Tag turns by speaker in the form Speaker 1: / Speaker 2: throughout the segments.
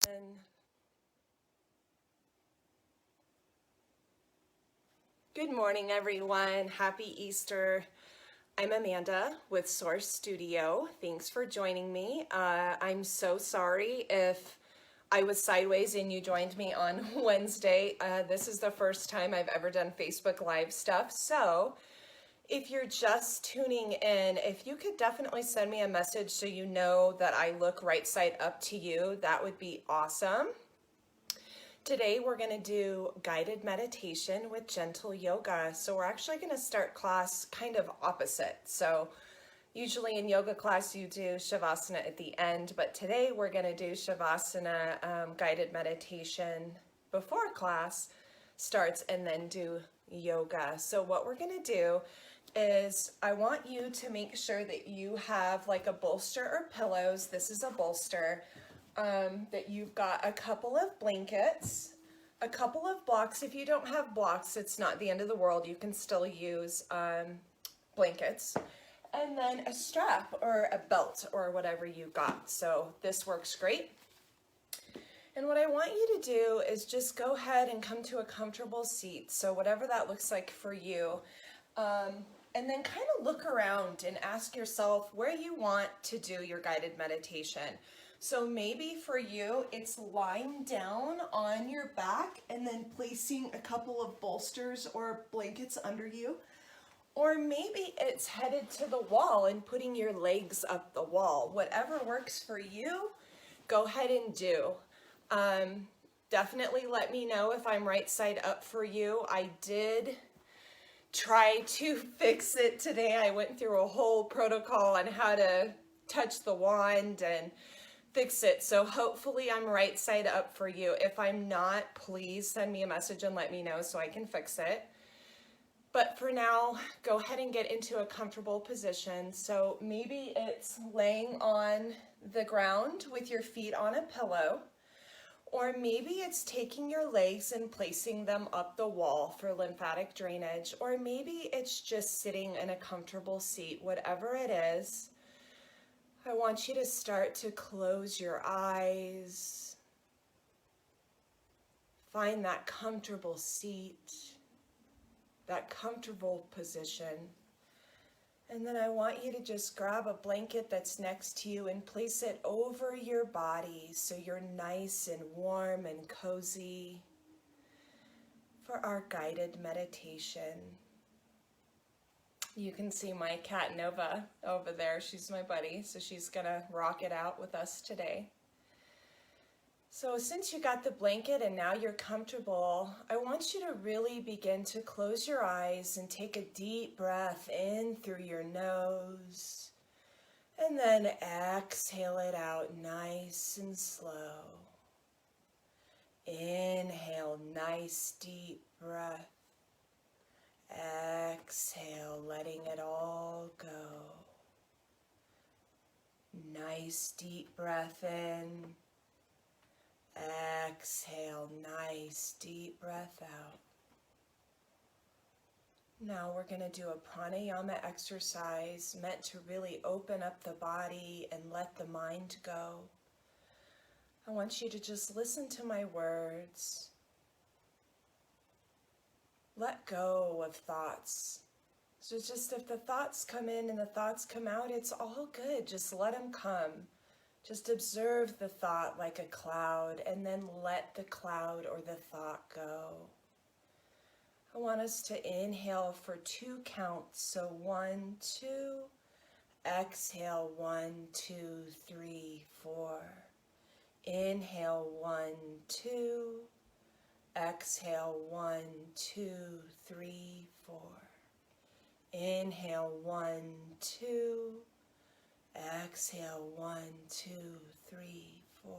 Speaker 1: And good morning, everyone. Happy Easter. I'm Amanda with Source Studio. Thanks for joining me. I'm so sorry if I was sideways and you joined me on Wednesday. This is the first time I've ever done Facebook Live stuff. So if you're just tuning in, if you could definitely send me a message so you know that I look right side up to you, that would be awesome. Today we're going to do guided meditation with gentle yoga. So we're actually going to start class kind of opposite. So usually in yoga class you do Shavasana at the end, but today we're going to do Shavasana guided meditation before class starts and then do yoga. So what we're going to do is I want you to make sure that you have like a bolster or pillows. This is a bolster. That you've got a couple of blankets, a couple of blocks. If you don't have blocks, it's not the end of the world. You can still use blankets. And then a strap or a belt or whatever you got. So this works great. And what I want you to do is just go ahead and come to a comfortable seat. So whatever that looks like for you. And then kind of look around and ask yourself where you want to do your guided meditation. So maybe for you, it's lying down on your back and then placing a couple of bolsters or blankets under you. Or maybe it's headed to the wall and putting your legs up the wall. Whatever works for you, go ahead and do. Definitely let me know if I'm right side up for you. I did try to fix it today. I went through a whole protocol on how to touch the wand and fix it. So hopefully I'm right side up for you. If I'm not, please send me a message and let me know so I can fix it. But for now, go ahead and get into a comfortable position. So maybe it's laying on the ground with your feet on a pillow, or maybe it's taking your legs and placing them up the wall for lymphatic drainage, or maybe it's just sitting in a comfortable seat. Whatever it is, I want you to start to close your eyes. Find that comfortable seat, that comfortable position. And then I want you to just grab a blanket that's next to you and place it over your body so you're nice and warm and cozy for our guided meditation. You can see my cat Nova over there. She's my buddy, so she's gonna rock it out with us today. So since you got the blanket and now you're comfortable, I want you to really begin to close your eyes and take a deep breath in through your nose, and then exhale it out nice and slow. Inhale, nice deep breath. Exhale, letting it all go. Nice deep breath in. Exhale, nice deep breath out. Now we're going to do a pranayama exercise meant to really open up the body and let the mind go. I want you to just listen to my words. Let go of thoughts. So just if the thoughts come in and the thoughts come out, it's all good. Just let them come. Just observe the thought like a cloud and then let the cloud or the thought go. I want us to inhale for 2 counts. So 1, 2, exhale 1, 2, 3, 4. Inhale 1, 2. Exhale 1, 2, 3, 4. Inhale 1, 2. Exhale 1, 2, 3, 4.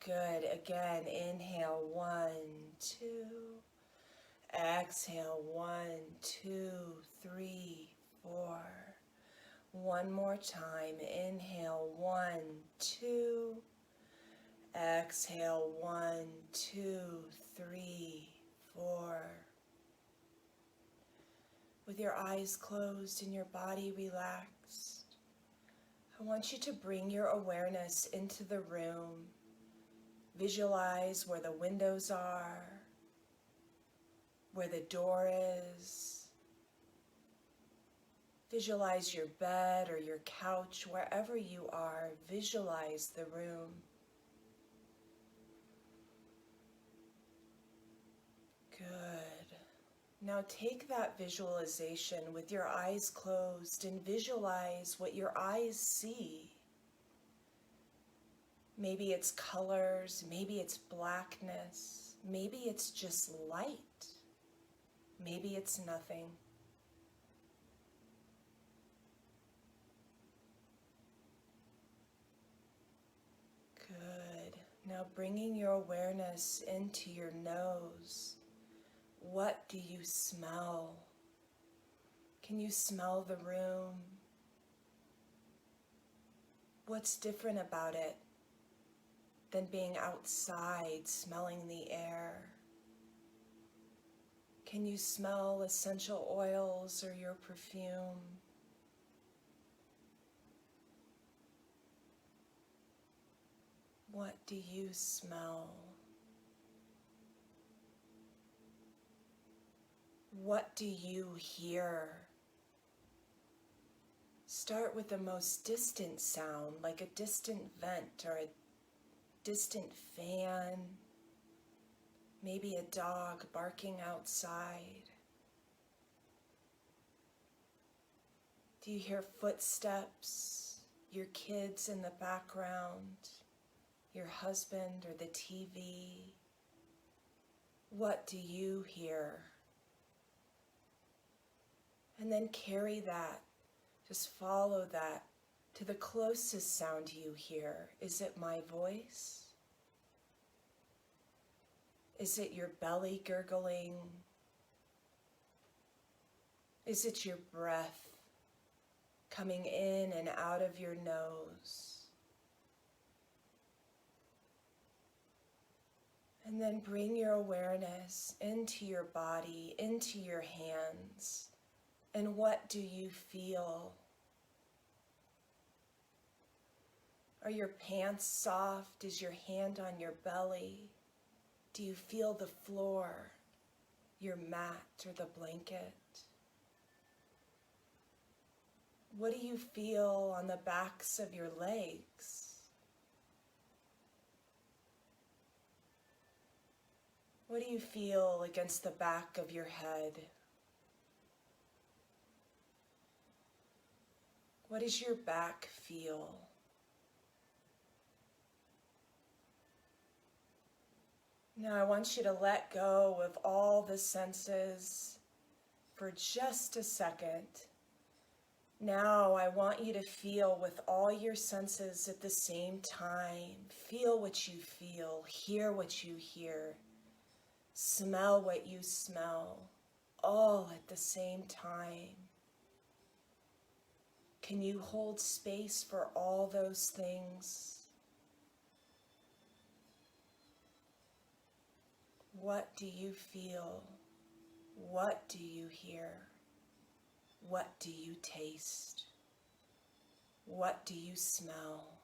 Speaker 1: Good. Again, inhale 1, 2. Exhale 1, 2, 3, 4. One more time. Inhale 1, 2. Exhale 1, 2, 3, 4. With your eyes closed and your body relaxed, I want you to bring your awareness into the room Visualize where the windows are, where the door is. Visualize your bed or your couch, wherever you are. Visualize the room. Good. Now take that visualization with your eyes closed and visualize what your eyes see. Maybe it's colors, maybe it's blackness, maybe it's just light, maybe it's nothing. Good. Now bringing your awareness into your nose. What do you smell? Can you smell the room? What's different about it than being outside, smelling the air? Can you smell essential oils or your perfume? What do you smell? What do you hear? Start with the most distant sound, like a distant vent or a distant fan, maybe a dog barking outside. Do you hear footsteps, your kids in the background, your husband or the TV? What do you hear? And then carry that, just follow that to the closest sound you hear. Is it my voice? Is it your belly gurgling? Is it your breath coming in and out of your nose? And then bring your awareness into your body, into your hands. And what do you feel? Are your pants soft? Is your hand on your belly? Do you feel the floor, your mat or the blanket? What do you feel on the backs of your legs? What do you feel against the back of your head? What does your back feel? Now I want you to let go of all the senses for just a second. Now I want you to feel with all your senses at the same time. Feel what you feel, hear what you hear, smell what you smell, all at the same time. Can you hold space for all those things? What do you feel? What do you hear? What do you taste? What do you smell?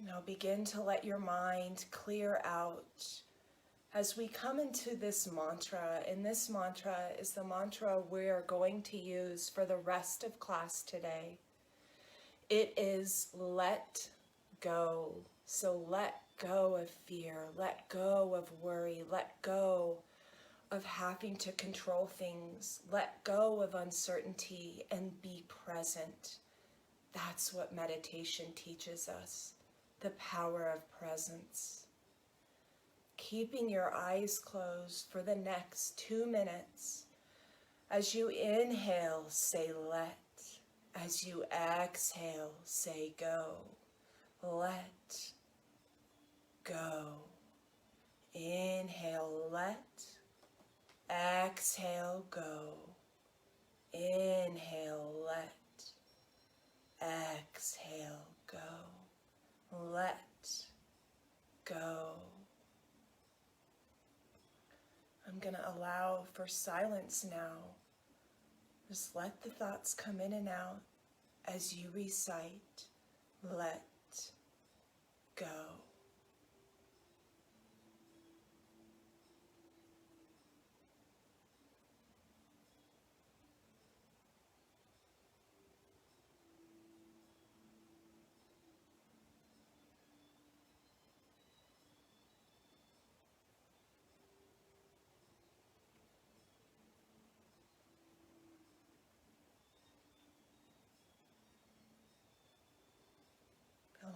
Speaker 1: Now begin to let your mind clear out. As we come into this mantra, and this mantra is the mantra we're going to use for the rest of class today. It is let go. So let go of fear, let go of worry, let go of having to control things, let go of uncertainty and be present. That's what meditation teaches us, the power of presence. Keeping your eyes closed for the next 2 minutes. As you inhale, say let. As you exhale, say go. Let go. Inhale, let. Exhale, go. Inhale, let. Exhale, go. Let go. I'm going to allow for silence now. Just let the thoughts come in and out. as you recite, let go.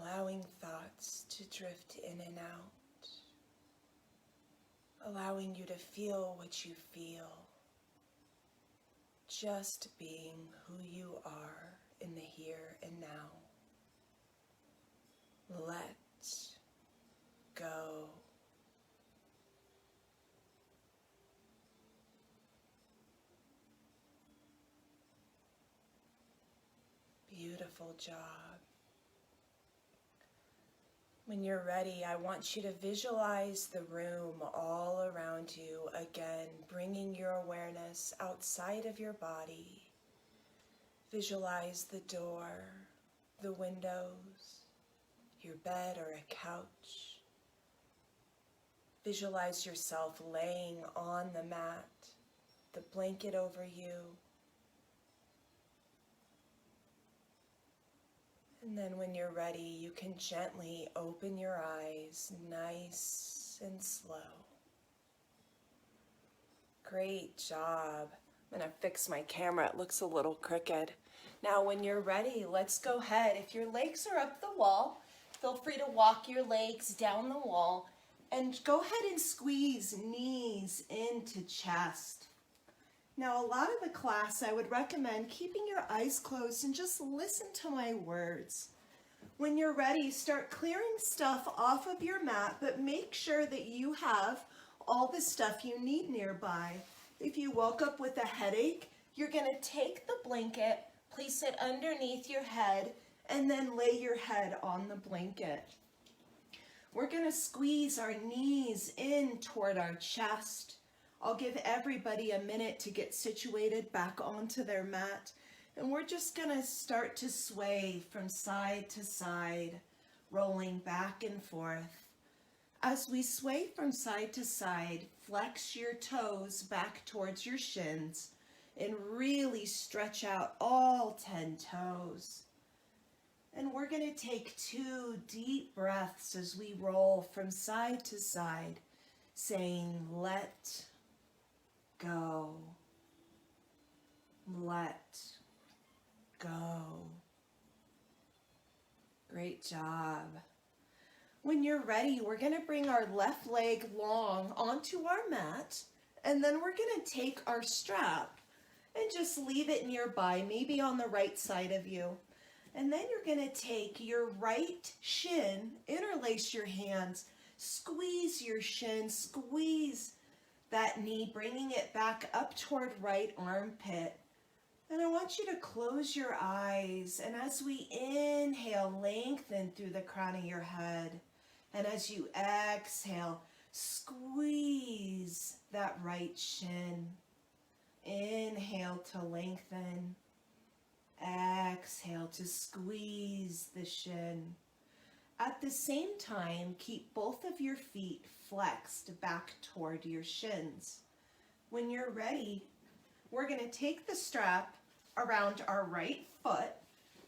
Speaker 1: Allowing thoughts to drift in and out, allowing you to feel what you feel, just being who you are in the here and now. Let go. Beautiful job. When you're ready, I want you to visualize the room all around you again, bringing your awareness outside of your body. Visualize the door, the windows, your bed or a couch. Visualize yourself laying on the mat, the blanket over you. And then when you're ready, you can gently open your eyes, nice and slow. Great job. I'm gonna fix my camera, it looks a little crooked. Now when you're ready, let's go ahead. If your legs are up the wall, feel free to walk your legs down the wall and go ahead and squeeze knees into chest. Now, a lot of the class, I would recommend keeping your eyes closed and just listen to my words. When you're ready, start clearing stuff off of your mat, but make sure that you have all the stuff you need nearby. If you woke up with a headache, you're going to take the blanket, place it underneath your head, and then lay your head on the blanket. We're going to squeeze our knees in toward our chest. I'll give everybody a minute to get situated back onto their mat, and we're just going to start to sway from side to side, rolling back and forth. As we sway from side to side, flex your toes back towards your shins and really stretch out all 10 toes. And we're going to take 2 deep breaths as we roll from side to side, saying, let go, let go. Great job. When you're ready, we're going to bring our left leg long onto our mat, and then we're going to take our strap and just leave it nearby, maybe on the right side of you. And then you're going to take your right shin, interlace your hands, squeeze your shin, squeeze that knee, bringing it back up toward right armpit. And I want you to close your eyes, and as we inhale, lengthen through the crown of your head. And as you exhale, squeeze that right shin. Inhale to lengthen. Exhale to squeeze the shin. At the same time, keep both of your feet flexed back toward your shins. When you're ready, we're going to take the strap around our right foot,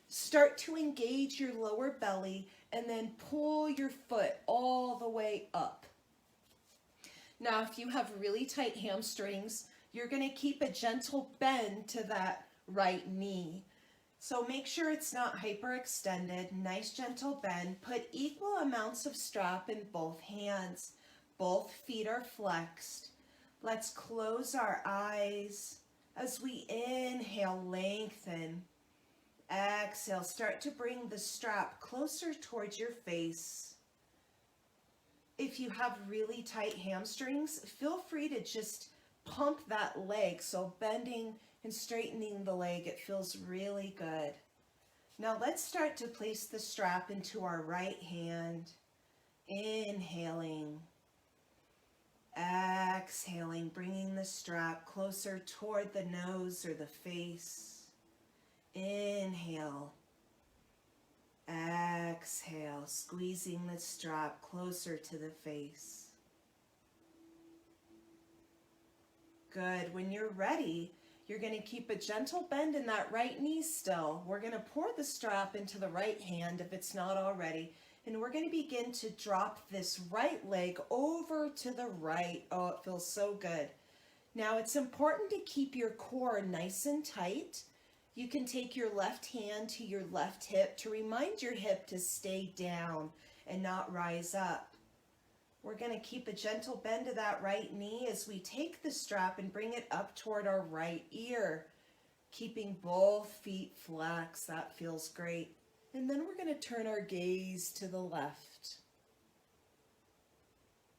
Speaker 1: start to engage your lower belly, and then pull your foot all the way up. Now, if you have really tight hamstrings, you're going to keep a gentle bend to that right knee. So make sure it's not hyperextended, nice gentle bend. Put equal amounts of strap in both hands. Both feet are flexed. Let's close our eyes. As we inhale, lengthen. Exhale, start to bring the strap closer towards your face. If you have really tight hamstrings, feel free to just pump that leg. So bending and straightening the leg, it feels really good. Now let's start to place the strap into our right hand. Inhaling. Exhaling, bringing the strap closer toward the nose or the face. Inhale. Exhale, squeezing the strap closer to the face. Good. When you're ready, you're going to keep a gentle bend in that right knee still. We're going to pour the strap into the right hand if it's not already, and we're going to begin to drop this right leg over to the right. Oh, it feels so good. Now it's important to keep your core nice and tight. You can take your left hand to your left hip to remind your hip to stay down and not rise up. We're going to keep a gentle bend to that right knee as we take the strap and bring it up toward our right ear, keeping both feet flexed. That feels great. And then we're going to turn our gaze to the left.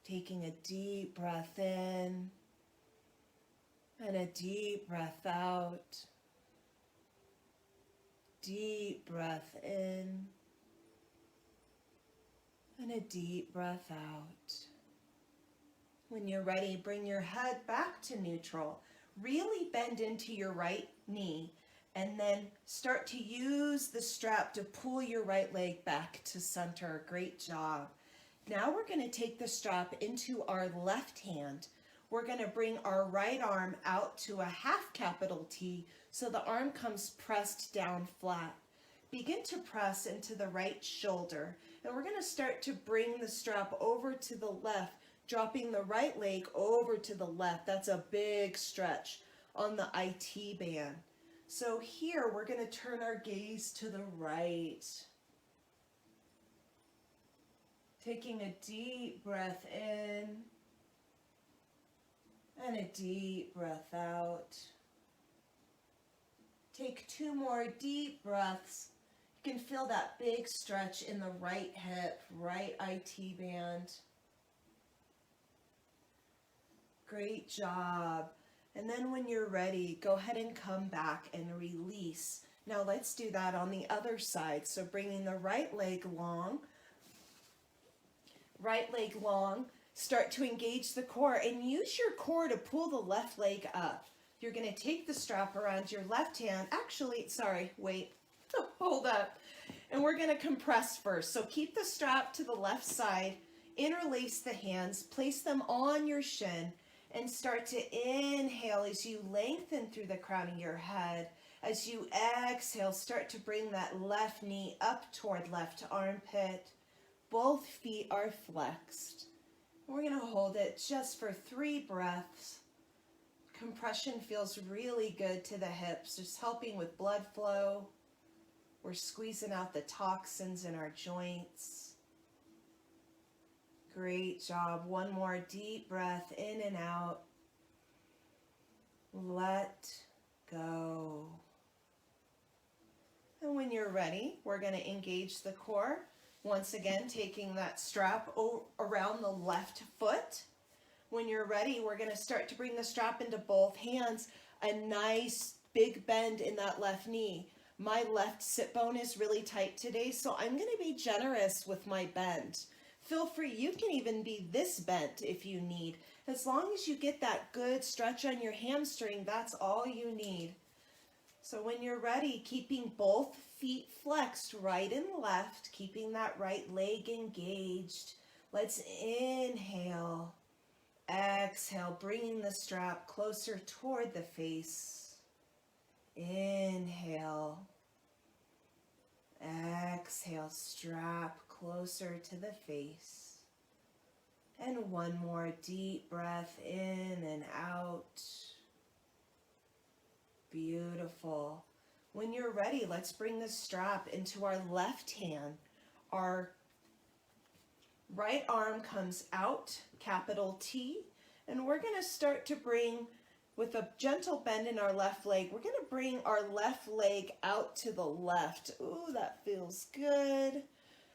Speaker 1: Taking a deep breath in and a deep breath out. Deep breath in and a deep breath out. When you're ready, bring your head back to neutral. Really bend into your right knee and then start to use the strap to pull your right leg back to center. Great job. Now we're going to take the strap into our left hand. We're going to bring our right arm out to a half capital T so the arm comes pressed down flat. Begin to press into the right shoulder, and we're going to start to bring the strap over to the left, dropping the right leg over to the left. That's a big stretch on the IT band. So here we're going to turn our gaze to the right. Taking a deep breath in and a deep breath out. Take 2 more deep breaths. You can feel that big stretch in the right hip, right IT band. Great job. And then when you're ready, go ahead and come back and release. Now let's do that on the other side. So bringing the right leg long, start to engage the core and use your core to pull the left leg up. You're going to take the strap around your left hand. Hold up. And we're going to compress first. So keep the strap to the left side, interlace the hands, place them on your shin, and start to inhale as you lengthen through the crown of your head. As you exhale, start to bring that left knee up toward left armpit. Both feet are flexed. We're going to hold it just for 3 breaths. Compression feels really good to the hips, just helping with blood flow. We're squeezing out the toxins in our joints. Great job. 1 more deep breath in and out. Let go. And when you're ready, we're going to engage the core. Once again, taking that strap around the left foot. When you're ready, we're going to start to bring the strap into both hands. A nice big bend in that left knee. My left sit bone is really tight today, so I'm going to be generous with my bend. Feel free, you can even be this bent if you need. As long as you get that good stretch on your hamstring, that's all you need. So when you're ready, keeping both feet flexed, right and left, keeping that right leg engaged. Let's inhale. Exhale, bringing the strap closer toward the face. Inhale. Exhale, strap closer to the face. And 1 more deep breath in and out. Beautiful. When you're ready, let's bring the strap into our left hand. Our right arm comes out, capital T, and we're going to start to bring, with a gentle bend in our left leg, we're going to bring our left leg out to the left. Ooh, that feels good.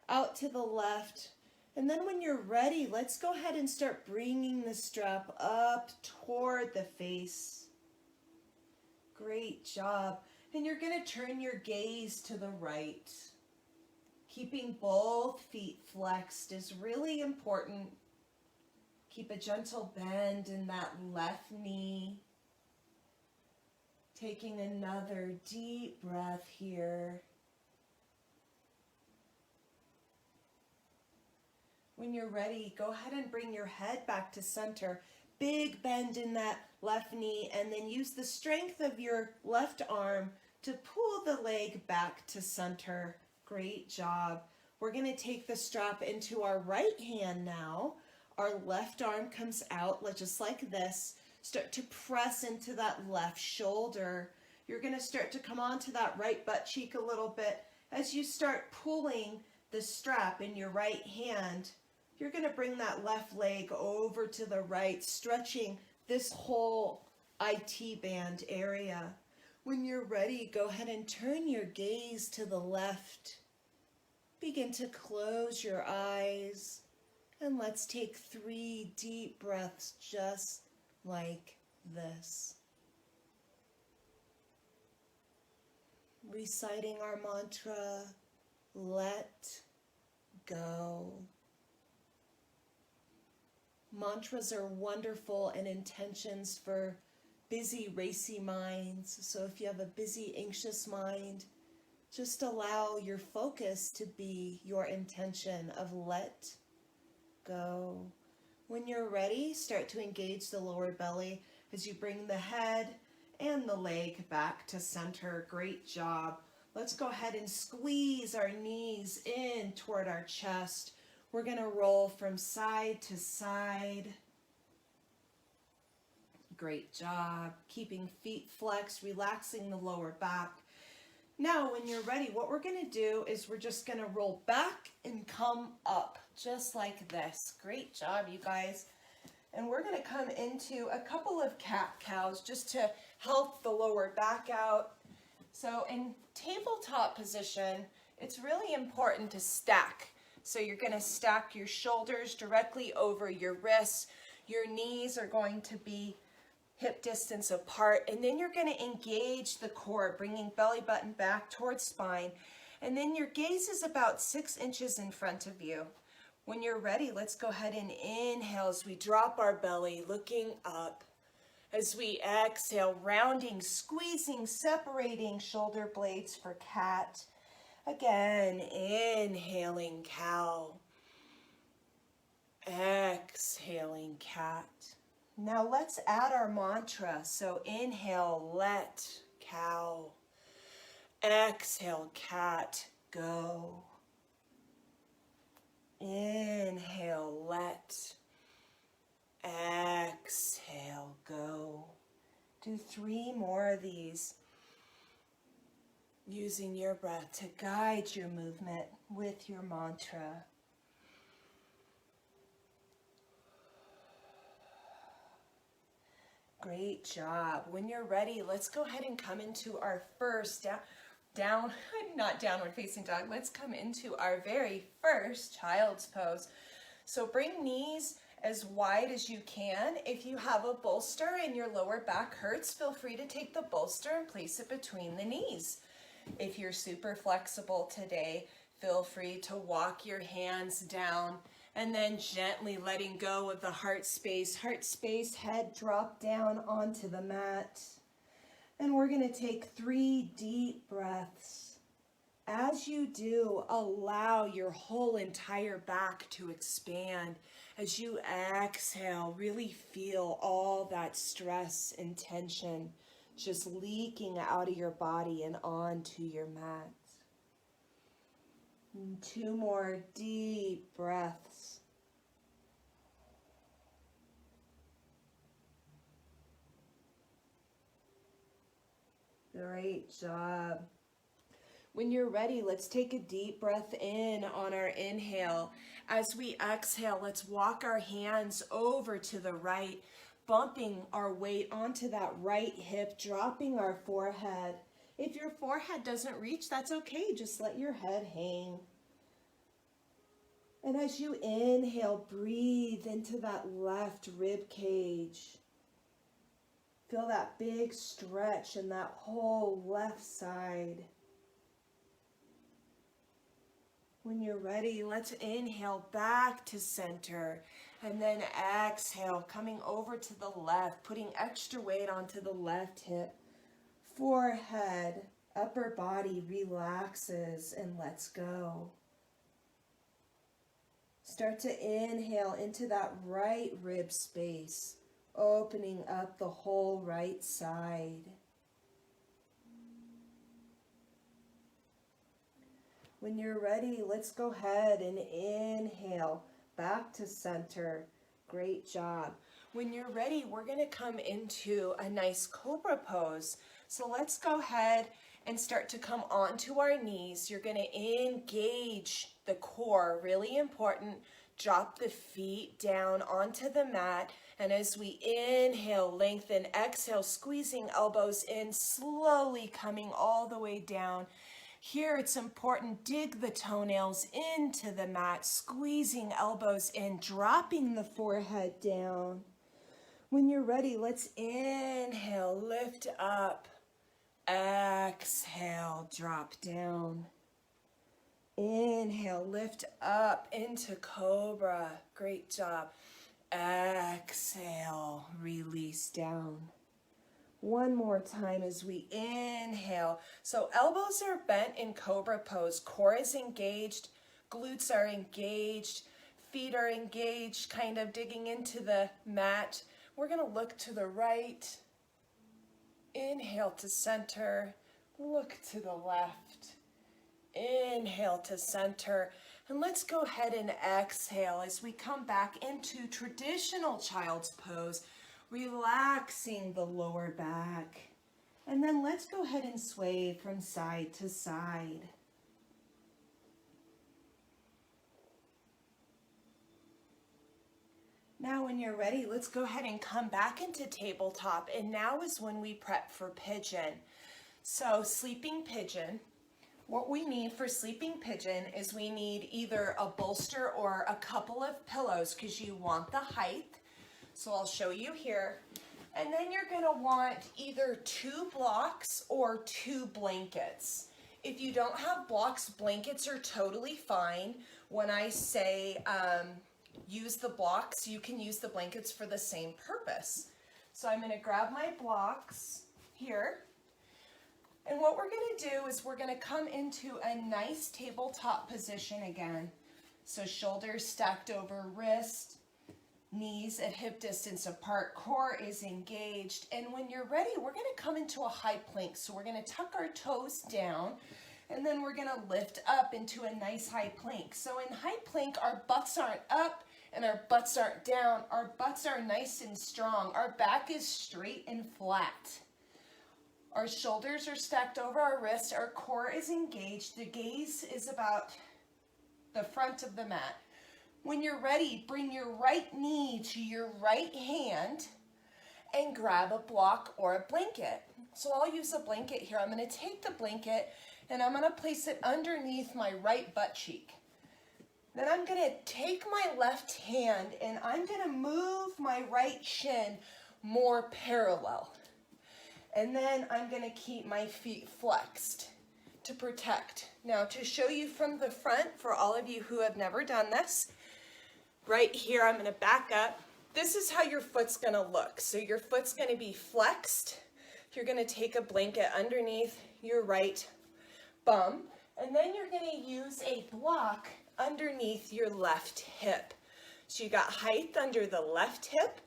Speaker 1: Out to the left. And then when you're ready, let's go ahead and start bringing the strap up toward the face. Great job. And you're going to turn your gaze to the right. Keeping both feet flexed is really important. Keep a gentle bend in that left knee. Taking another deep breath here. When you're ready, go ahead and bring your head back to center. Big bend in that left knee, and then use the strength of your left arm to pull the leg back to center. Great job. We're going to take the strap into our right hand now. Our left arm comes out just like this. Start to press into that left shoulder. You're going to start to come onto that right butt cheek a little bit. As you start pulling the strap in your right hand, you're going to bring that left leg over to the right, stretching this whole IT band area. When you're ready, go ahead and turn your gaze to the left. Begin to close your eyes, and let's take 3 deep breaths just like this. Reciting our mantra, let go. Mantras are wonderful and intentions for busy, racy minds. So if you have a busy, anxious mind, just allow your focus to be your intention of let go. When you're ready, start to engage the lower belly as you bring the head and the leg back to center. Great job. Let's go ahead and squeeze our knees in toward our chest. We're going to roll from side to side. Great job. Keeping feet flexed, relaxing the lower back. Now, when you're ready, what we're going to do is we're just going to roll back and come up, just like this. Great job, you guys. And we're going to come into a couple of cat-cows just to help the lower back out. So in tabletop position, it's really important to stack. So you're going to stack your shoulders directly over your wrists. Your knees are going to be hip distance apart, and then you're going to engage the core, bringing belly button back towards spine, and then your gaze is about 6 inches in front of you. When you're ready, let's go ahead and inhale as we drop our belly, looking up. As we exhale, rounding, squeezing, separating shoulder blades for cat. Again, inhaling cow. Exhaling cat. Now let's add our mantra. So inhale, let, cow. Exhale, cat, go. Inhale, let. Exhale, go. Do 3 more of these, using your breath to guide your movement with your mantra. Great job. When you're ready, let's go ahead and come into our first not downward facing dog. Let's come into our very first child's pose. So bring knees as wide as you can. If you have a bolster and your lower back hurts, feel free to take the bolster and place it between the knees. If you're super flexible today, feel free to walk your hands down and then gently letting go of the heart space, head drop down onto the mat. And we're going to take 3 deep breaths. As you do, allow your whole entire back to expand. As you exhale, really feel all that stress and tension just leaking out of your body and onto your mat. And 2 more deep breaths. Great job. When you're ready, let's take a deep breath in on our inhale. As we exhale, let's walk our hands over to the right, bumping our weight onto that right hip, dropping our forehead. If your forehead doesn't reach, that's okay. Just let your head hang. And as you inhale, breathe into that left rib cage. Feel that big stretch in that whole left side. When you're ready, let's inhale back to center and then exhale, coming over to the left, putting extra weight onto the left hip. Forehead, upper body relaxes and lets go. Start to inhale into that right rib space, opening up the whole right side. When you're ready, let's go ahead and inhale back to center. Great job. When you're ready, we're going to come into a nice cobra pose. So let's go ahead and start to come onto our knees. You're going to engage the core, really important. Drop the feet down onto the mat. And as we inhale, lengthen, exhale, squeezing elbows in, slowly coming all the way down. Here it's important, dig the toenails into the mat, squeezing elbows in, dropping the forehead down. When you're ready, let's inhale, lift up. Exhale, drop down. Inhale, lift up into cobra. Great job. Exhale, release down. One more time as we inhale. So elbows are bent in cobra pose. Core is engaged. Glutes are engaged. Feet are engaged, kind of digging into the mat. We're going to look to the right. Inhale to center. Look to the left. Inhale to center. And let's go ahead and exhale as we come back into traditional child's pose. Relaxing the lower back. And then let's go ahead and sway from side to side. Now when you're ready, let's go ahead and come back into tabletop. And now is when we prep for pigeon. So sleeping pigeon. What we need for sleeping pigeon is we need either a bolster or a couple of pillows because you want the height. So I'll show you here. And then you're going to want either 2 blocks or 2 blankets. If you don't have blocks, blankets are totally fine. When I say use the blocks, you can use the blankets for the same purpose. So I'm going to grab my blocks here. And what we're going to do is we're going to come into a nice tabletop position again. So shoulders stacked over wrist. Knees at hip distance apart, core is engaged. And when you're ready, we're going to come into a high plank. So we're going to tuck our toes down, and then we're going to lift up into a nice high plank. So in high plank, our butts aren't up and our butts aren't down. Our butts are nice and strong. Our back is straight and flat. Our shoulders are stacked over our wrists. Our core is engaged. The gaze is about the front of the mat. When you're ready, bring your right knee to your right hand and grab a block or a blanket. So I'll use a blanket here. I'm going to take the blanket and I'm going to place it underneath my right butt cheek. Then I'm going to take my left hand and I'm going to move my right shin more parallel. And then I'm going to keep my feet flexed to protect. Now to show you from the front, for all of you who have never done this, right here, I'm going to back up. This is how your foot's going to look. So your foot's going to be flexed. You're going to take a blanket underneath your right bum. And then you're going to use a block underneath your left hip. So you got height under the left hip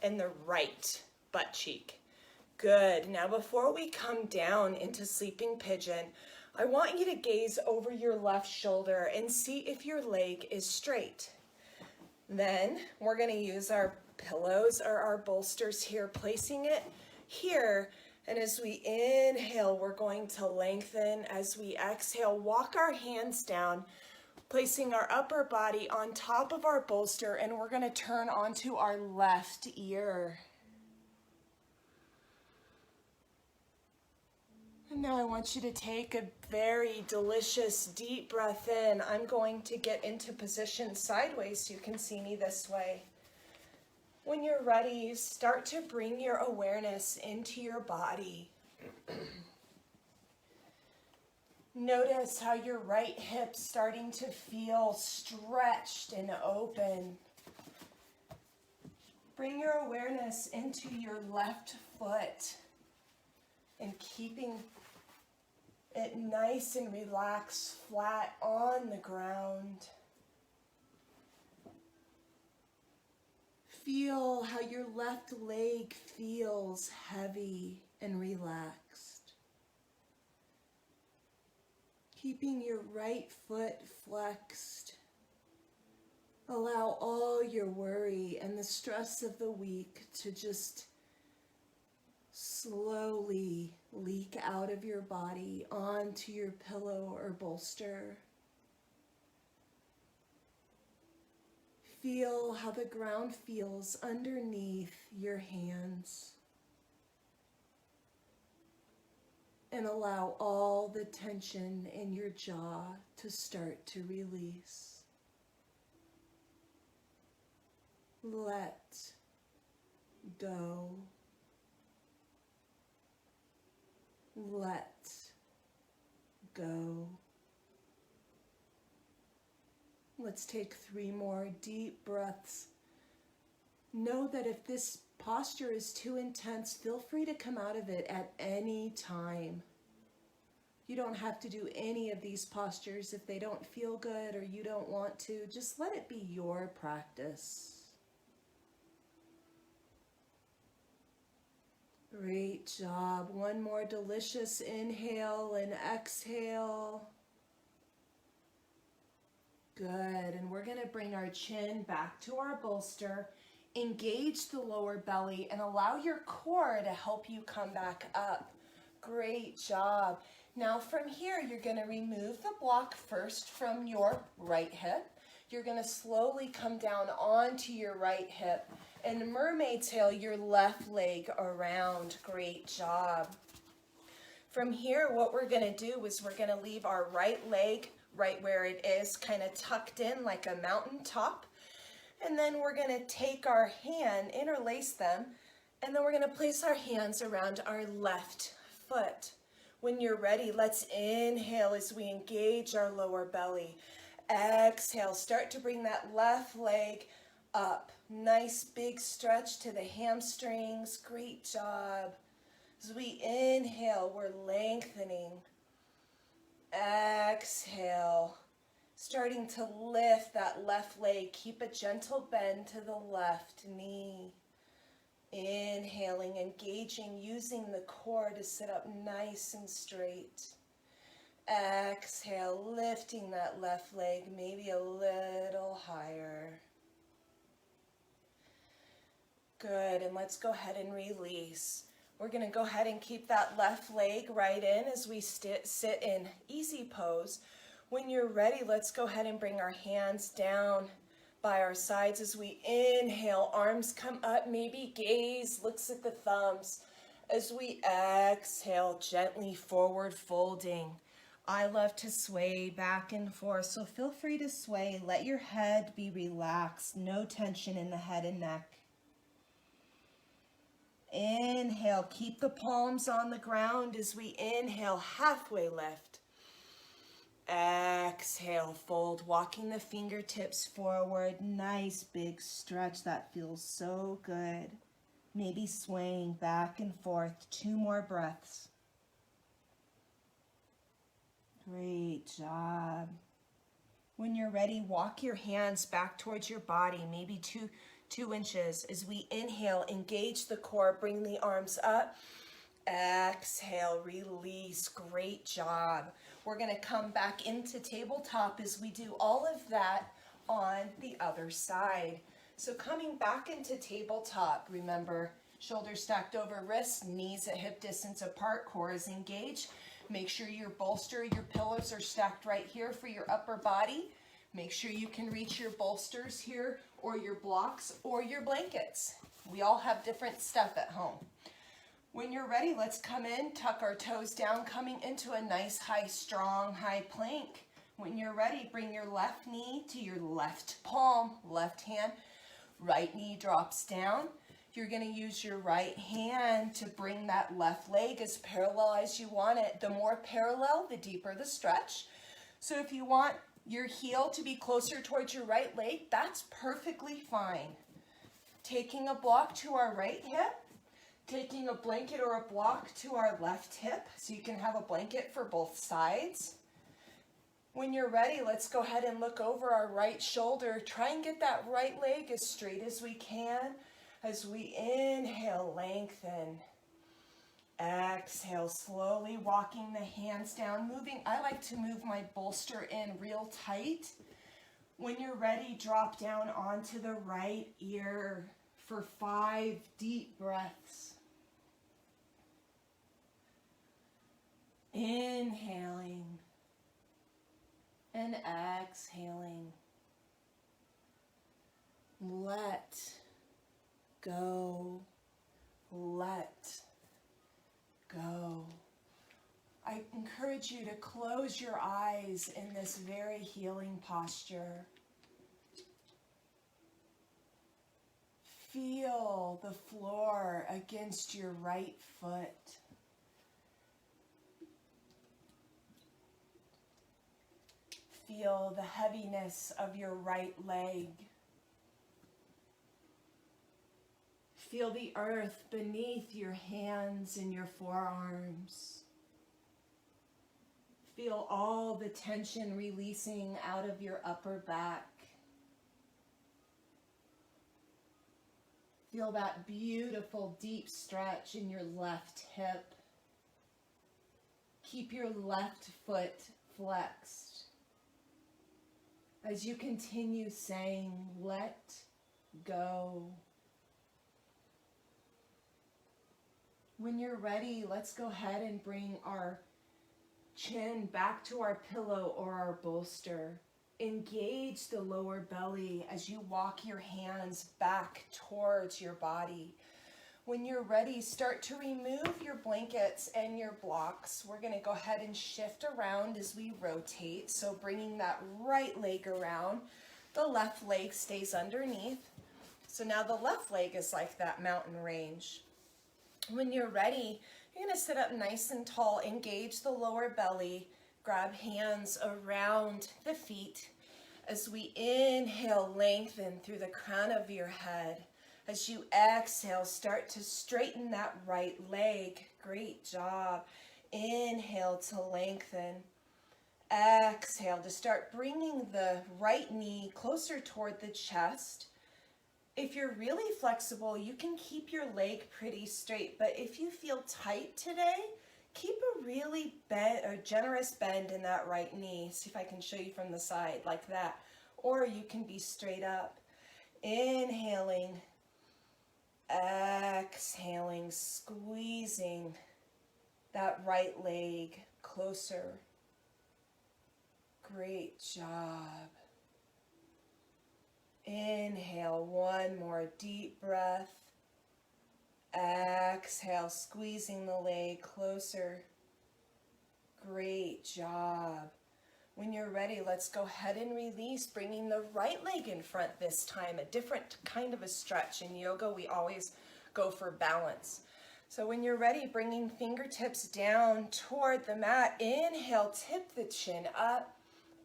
Speaker 1: and the right butt cheek. Good. Now before we come down into sleeping pigeon, I want you to gaze over your left shoulder and see if your leg is straight. Then we're going to use our pillows or our bolsters here, placing it here. And as we inhale, we're going to lengthen. As we exhale, walk our hands down, placing our upper body on top of our bolster, and we're going to turn onto our left ear. And now I want you to take a very delicious deep breath in. I'm going to get into position sideways so you can see me this way. When you're ready, start to bring your awareness into your body. Notice how your right hip's starting to feel stretched and open. Bring your awareness into your left foot. and keeping it nice and relaxed, flat on the ground. Feel how your left leg feels heavy and relaxed. Keeping your right foot flexed. Allow all your worry and the stress of the week to just slowly leak out of your body onto your pillow or bolster. Feel how the ground feels underneath your hands. And allow all the tension in your jaw to start to release. Let go. Let go. Let's take 3 more deep breaths. Know that if this posture is too intense, feel free to come out of it at any time. You don't have to do any of these postures if they don't feel good or you don't want to. Just let it be your practice. Great job. One more delicious inhale and exhale. Good. And we're going to bring our chin back to our bolster. Engage the lower belly and allow your core to help you come back up. Great job. Now from here, you're going to remove the block first from your right hip. You're going to slowly come down onto your right hip and mermaid tail your left leg around. Great job. From here, what we're going to do is we're going to leave our right leg right where it is, kind of tucked in like a mountain top. And then we're going to take our hand, interlace them, and then we're going to place our hands around our left foot. When you're ready, let's inhale as we engage our lower belly. Exhale, start to bring that left leg up. Nice big stretch to the hamstrings. Great job. As we inhale, we're lengthening. Exhale, starting to lift that left leg. Keep a gentle bend to the left knee. Inhaling, engaging, using the core to sit up nice and straight. Exhale, lifting that left leg maybe a little higher. Good, and let's go ahead and release. We're going to go ahead and keep that left leg right in as we sit in easy pose. When you're ready, let's go ahead and bring our hands down by our sides as we inhale. Arms come up, maybe gaze looks at the thumbs. As we exhale, gently forward folding. I love to sway back and forth, so feel free to sway. Let your head be relaxed, no tension in the head and neck. Inhale, keep the palms on the ground as we inhale, halfway lift. Exhale, fold, walking the fingertips forward. Nice big stretch, that feels so good. Maybe swaying back and forth. 2 more breaths. Great job. When you're ready, walk your hands back towards your body, maybe two inches. As we inhale, engage the core, bring the arms up. Exhale, release. Great job. We're going to come back into tabletop as we do all of that on the other side. So coming back into tabletop, remember, shoulders stacked over wrists, knees at hip distance apart, core is engaged. Make sure your bolster, your pillows are stacked right here for your upper body. Make sure you can reach your bolsters here or your blocks or your blankets. We all have different stuff at home. When you're ready, let's come in, tuck our toes down, coming into a nice, high, strong, high plank. When you're ready, bring your left knee to your left palm, left hand. Right knee drops down. You're going to use your right hand to bring that left leg as parallel as you want it. The more parallel, the deeper the stretch. So if you want your heel to be closer towards your right leg, that's perfectly fine. Taking a block to our right hip, Taking a blanket or a block to our left hip so you can have a blanket for both sides. When you're ready, let's go ahead and look over our right shoulder. Try and get that right leg as straight as we can. As we inhale, lengthen. Exhale, slowly walking the hands down, moving. I like to move my bolster in real tight. When you're ready, drop down onto the right ear for 5 deep breaths. Inhaling and exhaling. Let go. Let go. I encourage you to close your eyes in this very healing posture. Feel the floor against your right foot. Feel the heaviness of your right leg. Feel the earth beneath your hands and your forearms. Feel all the tension releasing out of your upper back. Feel that beautiful deep stretch in your left hip. Keep your left foot flexed. As you continue saying, let go. When you're ready, let's go ahead and bring our chin back to our pillow or our bolster. Engage the lower belly as you walk your hands back towards your body. When you're ready, start to remove your blankets and your blocks. We're going to go ahead and shift around as we rotate. So bringing that right leg around, the left leg stays underneath. So now the left leg is like that mountain range. When you're ready, you're going to sit up nice and tall, engage the lower belly, grab hands around the feet. As we inhale, lengthen through the crown of your head. As you exhale, start to straighten that right leg. Great job. Inhale to lengthen. Exhale to start bringing the right knee closer toward the chest. If you're really flexible, you can keep your leg pretty straight, but if you feel tight today, keep a really generous bend in that right knee. See if I can show you from the side like that. Or you can be straight up. Inhaling, exhaling, squeezing that right leg closer. Great job. Inhale, one more deep breath. Exhale, squeezing the leg closer. Great job. When you're ready, let's go ahead and release, bringing the right leg in front this time, a different kind of a stretch. In yoga, we always go for balance. So when you're ready, bringing fingertips down toward the mat. Inhale, tip the chin up.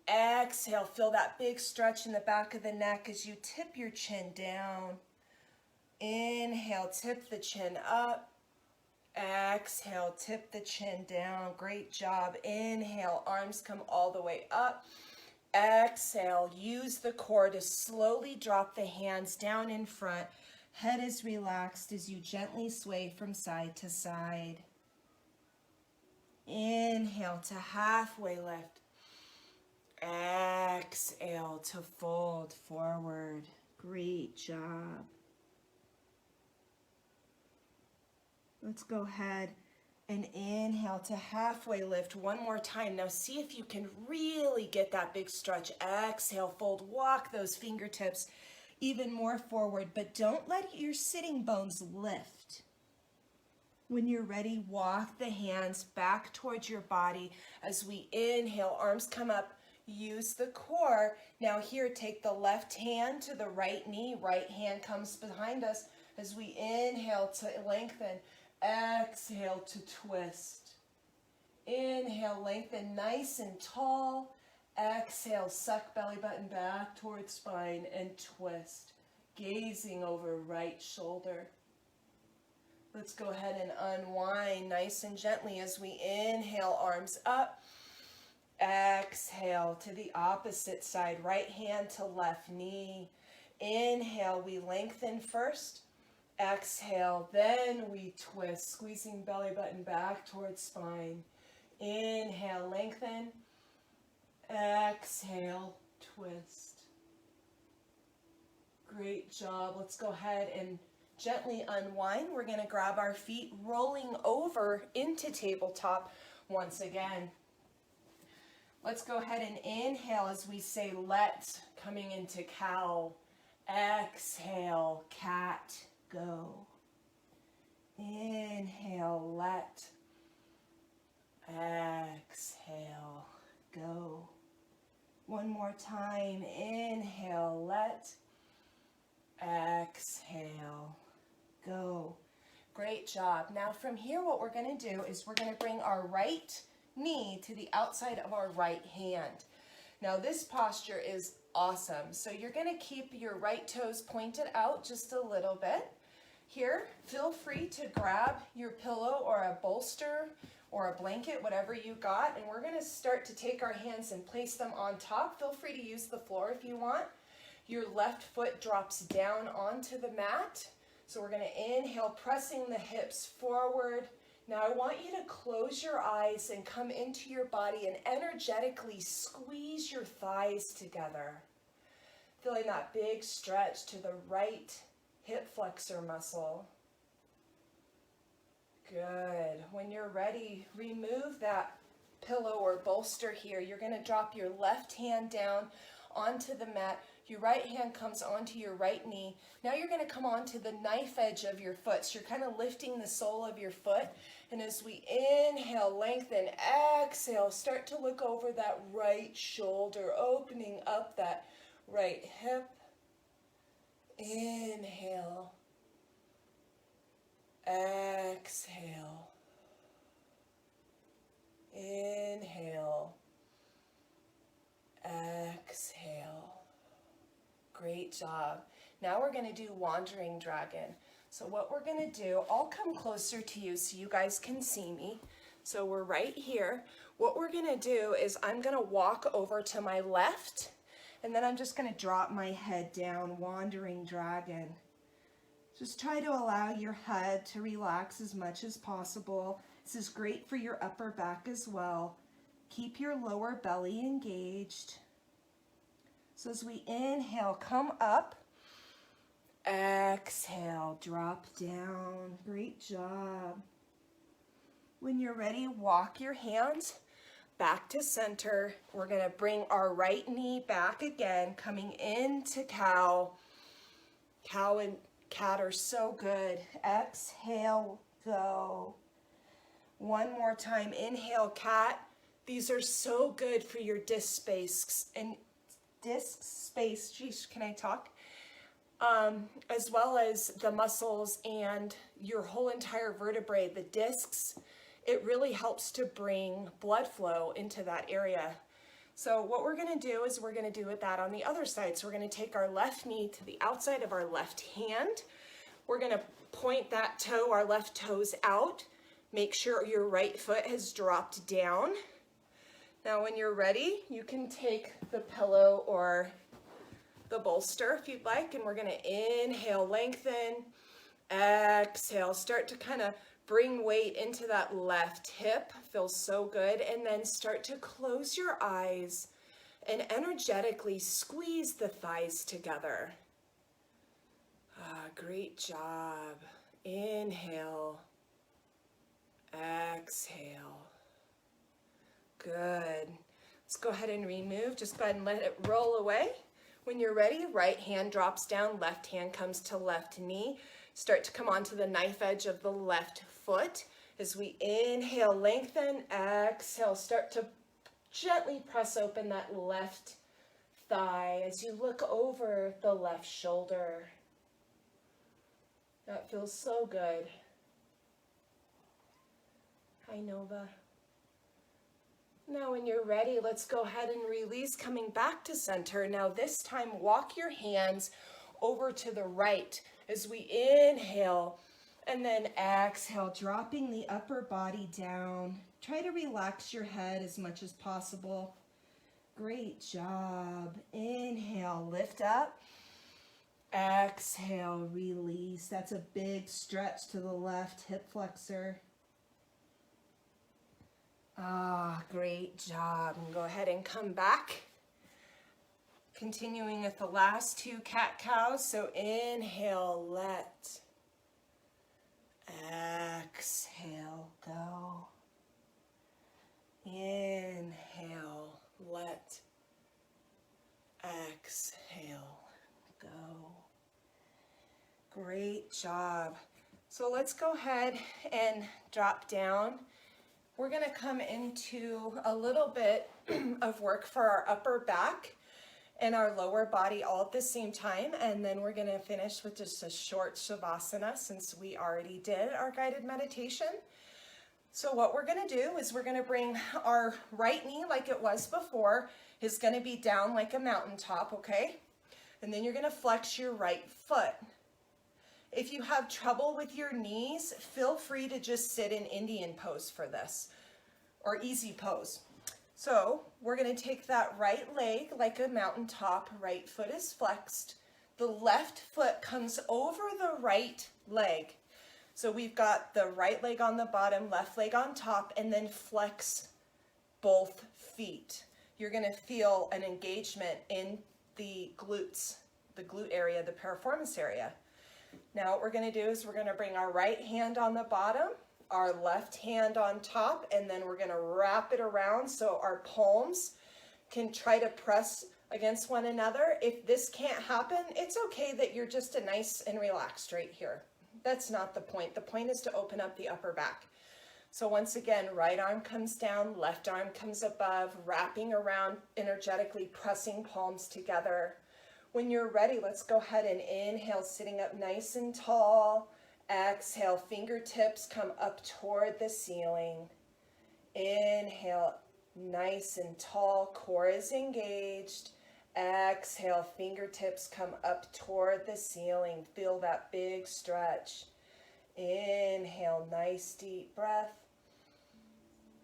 Speaker 1: Exhale, feel that big stretch in the back of the neck as you tip your chin down. Inhale, tip the chin up. Exhale, tip the chin down. Great job. Inhale, arms come all the way up. Exhale, use the core to slowly drop the hands down in front. Head is relaxed as you gently sway from side to side. Inhale to halfway lift. Exhale to fold forward. Great job. Let's go ahead and inhale to halfway lift one more time. Now see if you can really get that big stretch. Exhale, fold, walk those fingertips even more forward, but don't let your sitting bones lift. When you're ready, walk the hands back towards your body. As we inhale, arms come up. Use the core. Now here, take the left hand to the right knee. Right hand comes behind us as we inhale to lengthen. Exhale to twist. Inhale, lengthen nice and tall. Exhale, suck belly button back towards spine and twist. Gazing over right shoulder. Let's go ahead and unwind nice and gently as we inhale, arms up. Exhale to the opposite side, right hand to left knee. Inhale, we lengthen first. Exhale, then we twist, squeezing belly button back towards spine. Inhale, lengthen. Exhale, twist. Great job. Let's go ahead and gently unwind. We're going to grab our feet, rolling over into tabletop once again. Let's go ahead and inhale as we say let, coming into cow. Exhale, cat, go. Inhale, let. Exhale, go. One more time. Inhale, let. Exhale, go. Great job. Now from here, what we're going to do is we're going to bring our right knee to the outside of our right hand. Now this posture is awesome. So you're going to keep your right toes pointed out just a little bit. Here, feel free to grab your pillow or a bolster or a blanket, whatever you got, and we're going to start to take our hands and place them on top. Feel free to use the floor if you want. Your left foot drops down onto the mat. So we're going to inhale, pressing the hips forward. Now I want you to close your eyes and come into your body and energetically squeeze your thighs together. Feeling that big stretch to the right hip flexor muscle. Good. When you're ready, remove that pillow or bolster here. You're going to drop your left hand down onto the mat. Your right hand comes onto your right knee. Now you're going to come onto the knife edge of your foot. So you're kind of lifting the sole of your foot. And as we inhale, lengthen, exhale, start to look over that right shoulder, opening up that right hip. Inhale. Exhale. Inhale. Exhale. Great job. Now we're going to do wandering dragon. So what we're going to do, I'll come closer to you so you guys can see me. So we're right here. What we're going to do is I'm going to walk over to my left, and then I'm just going to drop my head down, wandering dragon. Just try to allow your head to relax as much as possible. This is great for your upper back as well. Keep your lower belly engaged. So as we inhale, come up. Exhale, drop down. Great job. When you're ready, walk your hands back to center. We're going to bring our right knee back again, coming into cow. Cow and cat are so good. Exhale, go. One more time. Inhale, cat. These are so good for your disc space and geez, can I talk? As well as the muscles and your whole entire vertebrae, the discs. It really helps to bring blood flow into that area. So what we're going to do is we're going to do that on the other side. So we're going to take our left knee to the outside of our left hand. We're going to point that toe, our left toes out. Make sure your right foot has dropped down. Now when you're ready, you can take the pillow or the bolster if you'd like, and we're going to inhale, lengthen, exhale, start to kind of bring weight into that left hip, feels so good, and then start to close your eyes and energetically squeeze the thighs together. Great job. Inhale, exhale. Good. Let's go ahead and remove. Just go ahead and let it roll away. When you're ready, right hand drops down, left hand comes to left knee. Start to come onto the knife edge of the left foot. As we inhale, lengthen, exhale, start to gently press open that left thigh as you look over the left shoulder. That feels so good. Hi, Nova. Now when you're ready, let's go ahead and release, coming back to center. Now this time, walk your hands over to the right as we inhale. And then exhale, dropping the upper body down. Try to relax your head as much as possible. Great job. Inhale, lift up. Exhale, release. That's a big stretch to the left hip flexor. Great job. And go ahead and come back. Continuing with the last two cat-cows. So inhale, let. Exhale, go. Inhale, let. Exhale, go. Great job. So let's go ahead and drop down. We're going to come into a little bit of work for our upper back and our lower body all at the same time, and then we're going to finish with just a short shavasana since we already did our guided meditation. So what we're going to do is we're going to bring our right knee, like it was before, is going to be down like a mountaintop, okay? And then you're going to flex your right foot. If you have trouble with your knees, feel free to just sit in Indian pose for this, or easy pose. So we're going to take that right leg like a mountaintop, right foot is flexed. The left foot comes over the right leg. So we've got the right leg on the bottom, left leg on top, and then flex both feet. You're going to feel an engagement in the glutes, the glute area, the piriformis area. Now what we're going to do is we're going to bring our right hand on the bottom, our left hand on top, and then we're going to wrap it around so our palms can try to press against one another. If this can't happen, it's okay that you're just a nice and relaxed right here. That's not the point. The point is to open up the upper back. So once again, right arm comes down, left arm comes above, wrapping around energetically, pressing palms together. When you're ready, let's go ahead and inhale, sitting up nice and tall. Exhale, fingertips come up toward the ceiling. Inhale, nice and tall, core is engaged. Exhale, fingertips come up toward the ceiling. Feel that big stretch. Inhale, nice deep breath.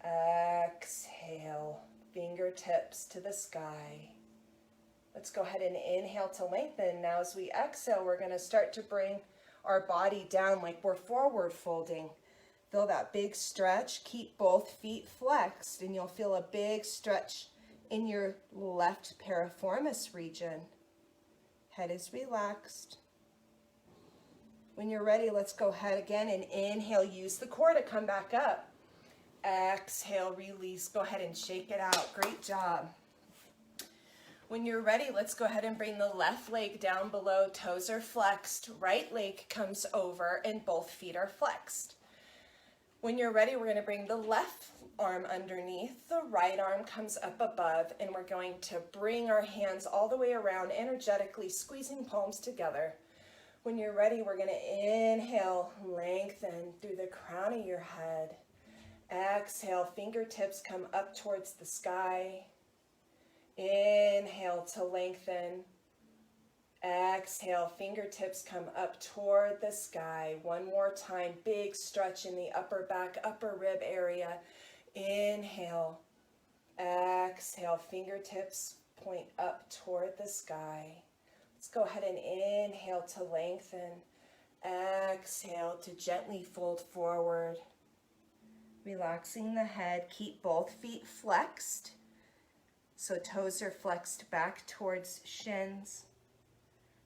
Speaker 1: Exhale, fingertips to the sky. Let's go ahead and inhale to lengthen. Now as we exhale, we're going to start to bring our body down like we're forward folding. Feel that big stretch. Keep both feet flexed and you'll feel a big stretch in your left piriformis region. Head is relaxed. When you're ready, let's go ahead again and inhale. Use the core to come back up. Exhale, release. Go ahead and shake it out. Great job. When you're ready, let's go ahead and bring the left leg down below. Toes are flexed. Right leg comes over and both feet are flexed. When you're ready, we're going to bring the left arm underneath. The right arm comes up above, and we're going to bring our hands all the way around, energetically squeezing palms together. When you're ready, we're going to inhale, lengthen through the crown of your head. Exhale, fingertips come up towards the sky. Inhale to lengthen. Exhale, fingertips come up toward the sky. One more time, big stretch in the upper back, upper rib area. Inhale. Exhale, fingertips point up toward the sky. Let's go ahead and inhale to lengthen. Exhale to gently fold forward. Relaxing the head, keep both feet flexed. So toes are flexed back towards shins.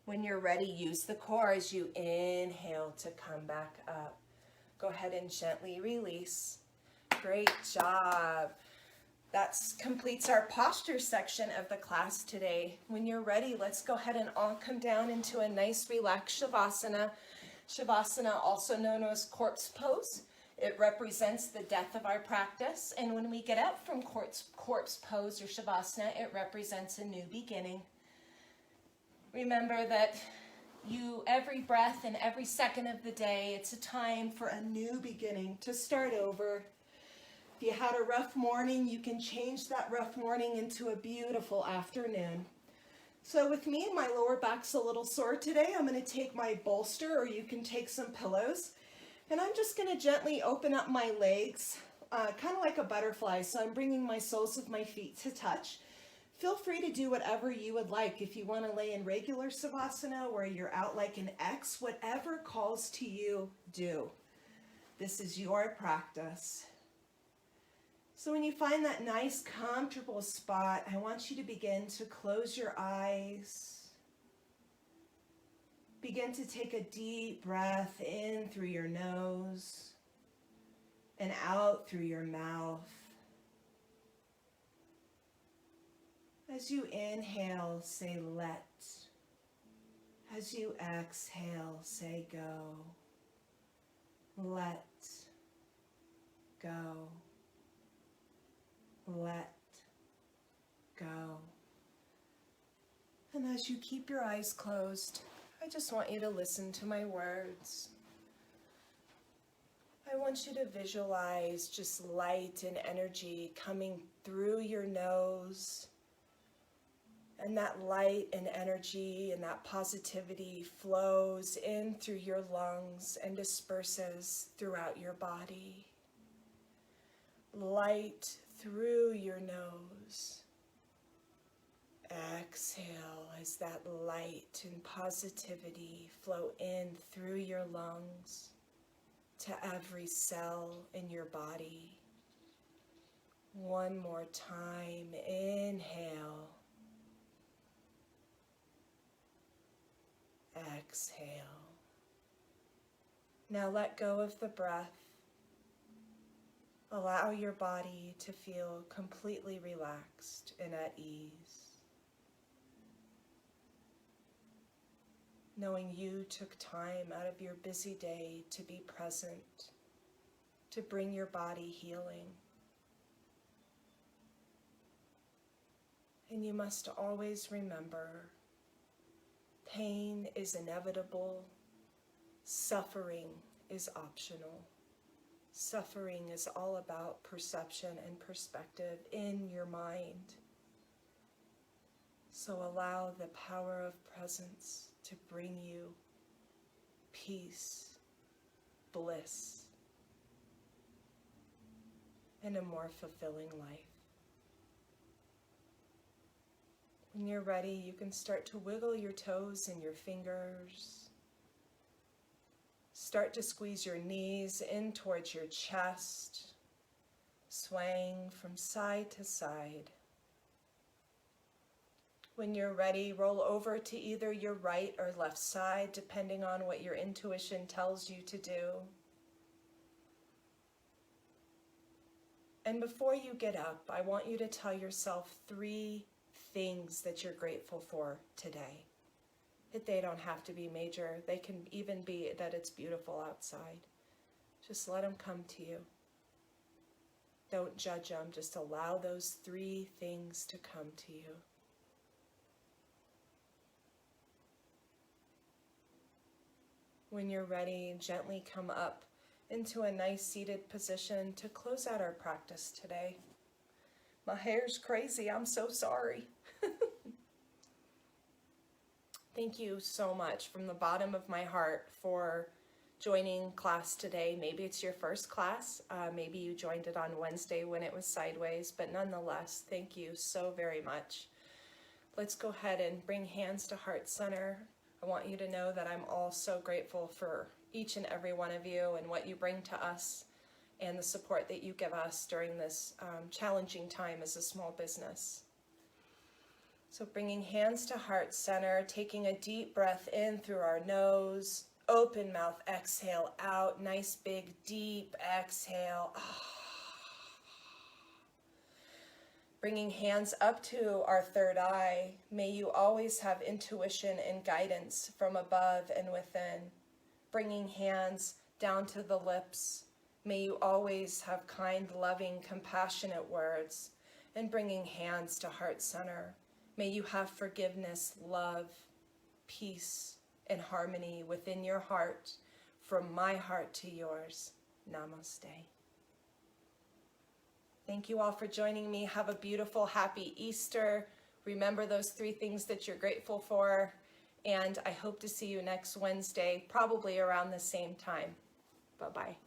Speaker 1: When you're ready, use the core as you inhale to come back up. Go ahead and gently release. Great job. That completes our posture section of the class today. When you're ready, let's go ahead and all come down into a nice relaxed shavasana. Shavasana, also known as corpse pose. It represents the death of our practice, and when we get up from corpse pose or shavasana, it represents a new beginning. Remember that every breath and every second of the day, it's a time for a new beginning, to start over. If you had a rough morning, you can change that rough morning into a beautiful afternoon. So with me, my lower back's a little sore today. I'm going to take my bolster, or you can take some pillows. And I'm just going to gently open up my legs, kind of like a butterfly. So I'm bringing my soles of my feet to touch. Feel free to do whatever you would like. If you want to lay in regular Savasana where you're out like an X, whatever calls to you, do. This is your practice. So when you find that nice, comfortable spot, I want you to begin to close your eyes. Begin to take a deep breath in through your nose and out through your mouth. As you inhale, say let. As you exhale, say go. Let go. Let go. And as you keep your eyes closed, I just want you to listen to my words. I want you to visualize just light and energy coming through your nose. And that light and energy and that positivity flows in through your lungs and disperses throughout your body. Light through your nose. Exhale as that light and positivity flow in through your lungs to every cell in your body. One more time, inhale. Exhale. Now let go of the breath. Allow your body to feel completely relaxed and at ease. Knowing you took time out of your busy day to be present, to bring your body healing. And you must always remember, pain is inevitable, suffering is optional. Suffering is all about perception and perspective in your mind. So allow the power of presence to bring you peace, bliss, and a more fulfilling life. When you're ready, you can start to wiggle your toes and your fingers. Start to squeeze your knees in towards your chest, swaying from side to side. When you're ready, roll over to either your right or left side, depending on what your intuition tells you to do. And before you get up, I want you to tell yourself 3 things that you're grateful for today. They don't have to be major. They can even be that it's beautiful outside. Just let them come to you. Don't judge them. Just allow those 3 things to come to you. When you're ready, gently come up into a nice seated position to close out our practice today. My hair's crazy. I'm so sorry. Thank you so much from the bottom of my heart for joining class today. Maybe it's your first class. Maybe you joined it on Wednesday when it was sideways, but nonetheless, thank you so very much. Let's go ahead and bring hands to heart center. I want you to know that I'm all so grateful for each and every one of you and what you bring to us and the support that you give us during this challenging time as a small business. So bringing hands to heart center, taking a deep breath in through our nose, open mouth, exhale out, nice big deep exhale. Bringing hands up to our third eye, may you always have intuition and guidance from above and within. Bringing hands down to the lips, may you always have kind, loving, compassionate words. And bringing hands to heart center, may you have forgiveness, love, peace, and harmony within your heart, from my heart to yours. Namaste. Thank you all for joining me. Have a beautiful, happy Easter. Remember those 3 things that you're grateful for. And I hope to see you next Wednesday, probably around the same time. Bye-bye.